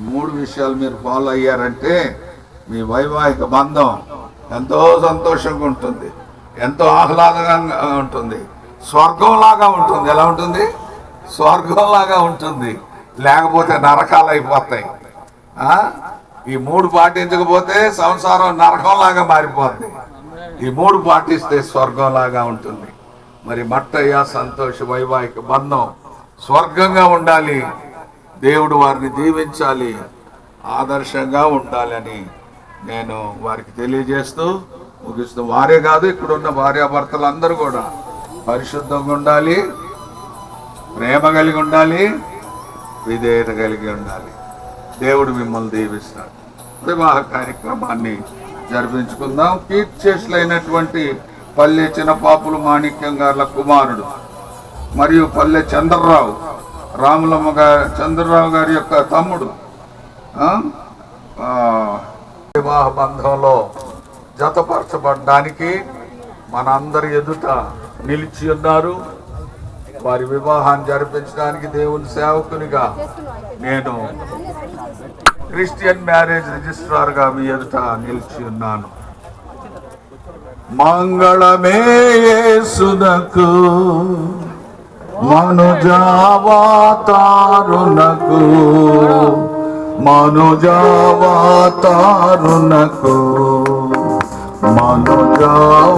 మూడు విషయాలు మీరు ఫాలో అయ్యారంటే మీ వైవాహిక బంధం ఎంతో సంతోషంగా ఉంటుంది, ఎంతో ఆహ్లాదంగా ఉంటుంది, స్వర్గంలాగా ఉంటుంది. ఎలా ఉంటుంది? స్వర్గంలాగా ఉంటుంది. లేకపోతే నరకాలు అయిపోతాయి. ఈ మూడు పాటించకపోతే సంసారం నరకంలాగా మారిపోతుంది. ఈ మూడు పాటిస్తే స్వర్గంలాగా ఉంటుంది. మరి మట్టయ్య సంతోష వైవాహిక బంధం స్వర్గంగా ఉండాలి. దేవుడు వారిని దీవించాలి, ఆదర్శంగా ఉండాలని నేను వారికి తెలియజేస్తూ ముగిస్తూ, వారే కాదు ఇక్కడున్న భార్యాభర్తలు అందరూ కూడా పరిశుద్ధంగా ఉండాలి, ప్రేమ కలిగి ఉండాలి, విధేయత కలిగి ఉండాలి. దేవుడు మిమ్మల్ని దీవిస్తాడు. వివాహ కార్యక్రమాన్ని జరిపించుకుందాం. కీర్తిశేషులైనటువంటి పల్లె చిన్నపాపులు మాణిక్యం గారుల కుమారుడు మరియు పల్లె చంద్రరావు, రాములమ్మ గారి చంద్రరావు గారి యొక్క తమ్ముడు వివాహ బంధంలో జతపరచబడడానికి మనందరి ఎదుట నిలిచి ఉన్నారు. వారి వివాహాన్ని జరిపించడానికి దేవుని సేవకునిగా నేను క్రిస్టియన్ మ్యారేజ్ రిజిస్ట్రార్ గా మీ ఎదుట నిలిచి ఉన్నాను. మంగళమే యేసునకు మనుజావతారునకు, మనుజావతారునకు, మనుజావతారునకు